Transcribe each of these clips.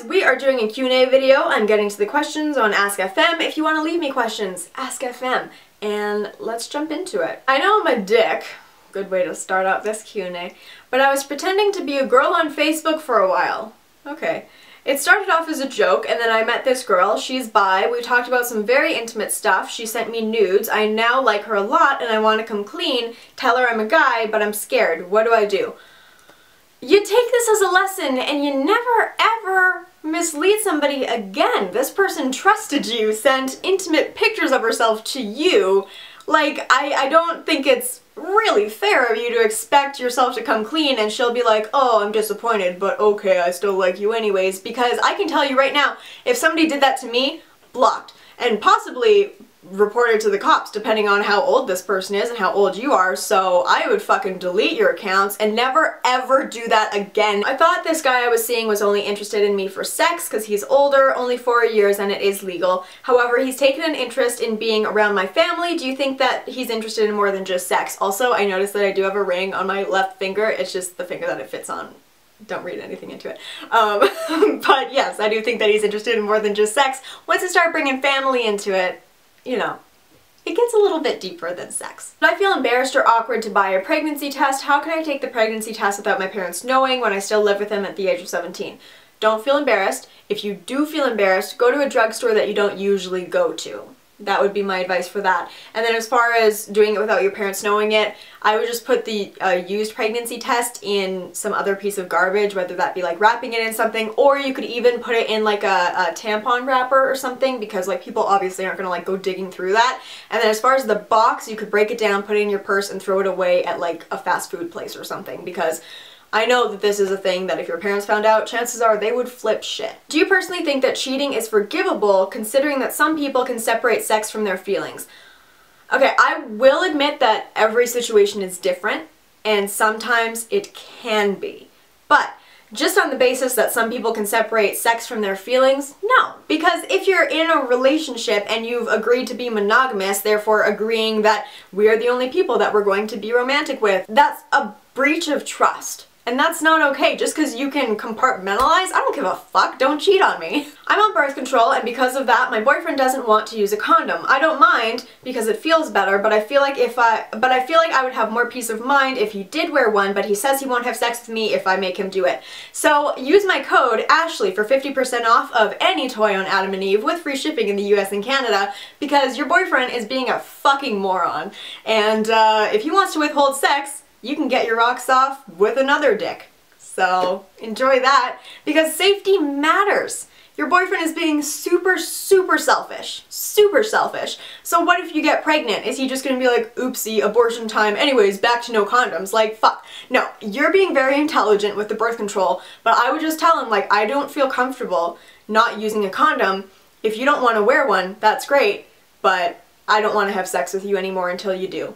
we are doing a Q&A video. I'm getting to the questions on Ask FM. If you want to leave me questions, Ask FM. And let's jump into it. I know I'm a dick. Good way to start out this Q&A. But I was pretending to be a girl on Facebook for a while. Okay. It started off as a joke, and then I met this girl. She's bi. We talked about some very intimate stuff. She sent me nudes. I now like her a lot, and I want to come clean. Tell her I'm a guy, but I'm scared. What do I do? You take this as a lesson, and you never ever mislead somebody again. This person trusted you, sent intimate pictures of herself to you. Like, I don't think it's really fair of you to expect yourself to come clean and she'll be like, oh, I'm disappointed, but okay, I still like you anyways, because I can tell you right now, if somebody did that to me, blocked, and possibly reported to the cops, depending on how old this person is and how old you are, so I would fucking delete your accounts and never ever do that again. I thought this guy I was seeing was only interested in me for sex because he's older, only 4 years, and it is legal. However, he's taken an interest in being around my family. Do you think that he's interested in more than just sex? Also, I noticed that I do have a ring on my left finger. It's just the finger that it fits on. Don't read anything into it. But yes, I do think that he's interested in more than just sex. Once I start bringing family into it, you know, it gets a little bit deeper than sex. If I feel embarrassed or awkward to buy a pregnancy test, how can I take the pregnancy test without my parents knowing when I still live with them at the age of 17? Don't feel embarrassed. If you do feel embarrassed, go to a drugstore that you don't usually go to. That would be my advice for that. And then as far as doing it without your parents knowing it, I would just put the used pregnancy test in some other piece of garbage, whether that be like wrapping it in something, or you could even put it in like a tampon wrapper or something, because like people obviously aren't gonna like go digging through that. And then as far as the box, you could break it down, put it in your purse, and throw it away at like a fast food place or something, because I know that this is a thing that if your parents found out, chances are they would flip shit. Do you personally think that cheating is forgivable, considering that some people can separate sex from their feelings? Okay, I will admit that every situation is different, and sometimes it can be. But just on the basis that some people can separate sex from their feelings, no. Because if you're in a relationship and you've agreed to be monogamous, therefore agreeing that we're the only people that we're going to be romantic with, that's a breach of trust. And that's not okay. Just because you can compartmentalize, I don't give a fuck, don't cheat on me. I'm on birth control, and because of that, my boyfriend doesn't want to use a condom. I don't mind because it feels better, but I feel like I would have more peace of mind if he did wear one, but he says he won't have sex with me if I make him do it. So use my code Ashley for 50% off of any toy on Adam and Eve with free shipping in the US and Canada, because your boyfriend is being a fucking moron. And if he wants to withhold sex, you can get your rocks off with another dick. So enjoy that, because safety matters. Your boyfriend is being super selfish. Super selfish. So what if you get pregnant? Is he just gonna be like, oopsie, abortion time, anyways, back to no condoms? Like, fuck. No, you're being very intelligent with the birth control, but I would just tell him, like, I don't feel comfortable not using a condom. If you don't want to wear one, that's great, but I don't want to have sex with you anymore until you do.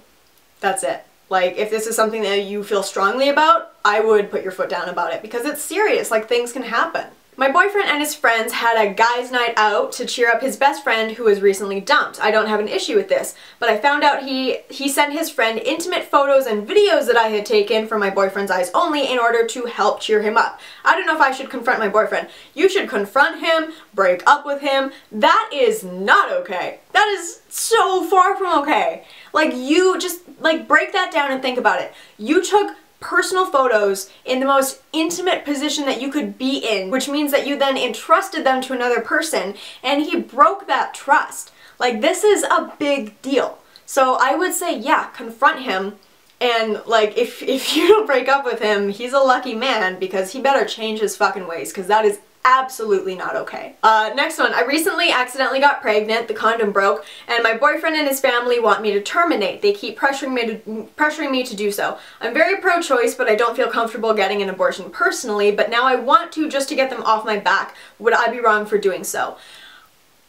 That's it. Like, if this is something that you feel strongly about, I would put your foot down about it, because it's serious, like things can happen. My boyfriend and his friends had a guys' night out to cheer up his best friend who was recently dumped. I don't have an issue with this, but I found out he sent his friend intimate photos and videos that I had taken from my boyfriend's eyes only in order to help cheer him up. I don't know if I should confront my boyfriend. You should confront him, break up with him. That is not okay. That is so far from okay. Like, you just, like, break that down and think about it. You took personal photos in the most intimate position that you could be in, which means that you then entrusted them to another person, and he broke that trust. Like, this is a big deal. So I would say, yeah, confront him, and like, if you don't break up with him, he's a lucky man, because he better change his fucking ways, because that is absolutely not okay. Next one. I recently accidentally got pregnant, the condom broke, and my boyfriend and his family want me to terminate. They keep pressuring me to do so. I'm very pro-choice, but I don't feel comfortable getting an abortion personally, but now I want to, just to get them off my back. Would I be wrong for doing so?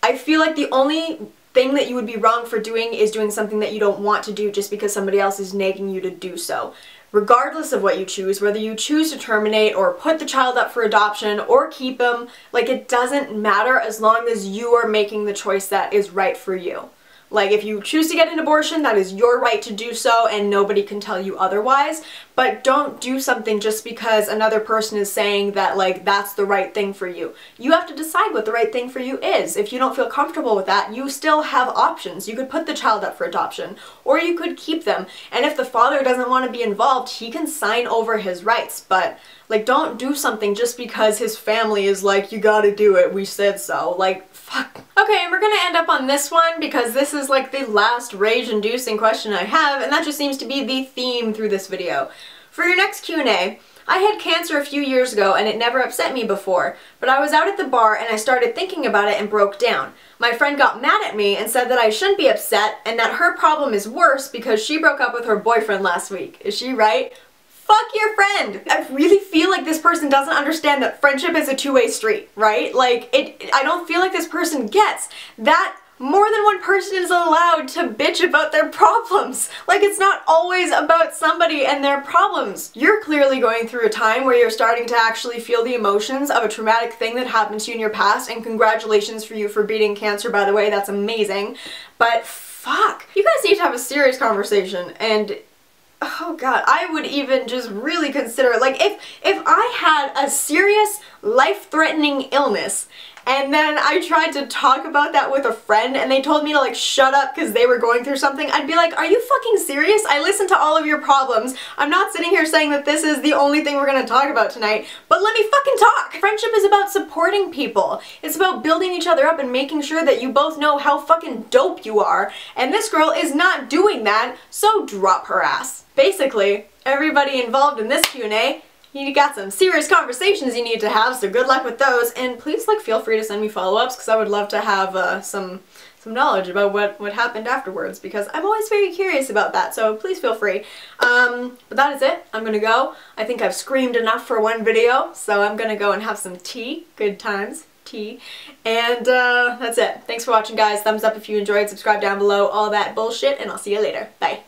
I feel like the only thing that you would be wrong for doing is doing something that you don't want to do just because somebody else is nagging you to do so. Regardless of what you choose, whether you choose to terminate or put the child up for adoption or keep him, like, it doesn't matter as long as you are making the choice that is right for you. Like, if you choose to get an abortion, that is your right to do so, and nobody can tell you otherwise. but don't do something just because another person is saying that, like, that's the right thing for you. You have to decide what the right thing for you is. If you don't feel comfortable with that, you still have options. You could put the child up for adoption, or you could keep them. And if the father doesn't want to be involved, he can sign over his rights. But, like, don't do something just because his family is like, you gotta do it, we said so. Like, fuck. Okay, and we're gonna end up on this one because this is like the last rage-inducing question I have, and that just seems to be the theme through this video. For your next Q&A, I had cancer a few years ago and it never upset me before, but I was out at the bar and I started thinking about it and broke down. My friend got mad at me and said that I shouldn't be upset and that her problem is worse because she broke up with her boyfriend last week. Is she right? Fuck your friend! I really feel like this person doesn't understand that friendship is a two-way street, right? Like, I don't feel like this person gets that more than one person is allowed to bitch about their problems. Like, it's not always about somebody and their problems. You're clearly going through a time where you're starting to actually feel the emotions of a traumatic thing that happened to you in your past, and congratulations for you for beating cancer, by the way, that's amazing. But fuck. You guys need to have a serious conversation, and oh god, I would even just really consider, like, if I had a serious life-threatening illness and then I tried to talk about that with a friend and they told me to, like, shut up because they were going through something, I'd be like, are you fucking serious? I listened to all of your problems. I'm not sitting here saying that this is the only thing we're gonna talk about tonight, but let me fucking talk! Friendship is about supporting people. It's about building each other up and making sure that you both know how fucking dope you are, and this girl is not doing that, so drop her ass. Basically, everybody involved in this Q&A, you got some serious conversations you need to have, so good luck with those, and please, like, feel free to send me follow-ups because I would love to have some knowledge about what happened afterwards, because I'm always very curious about that, so please feel free. But that is it. I'm gonna go. I think I've screamed enough for one video, so I'm gonna go and have some tea. Good times. Tea. And that's it. Thanks for watching, guys. Thumbs up if you enjoyed, subscribe down below, all that bullshit, and I'll see you later. Bye.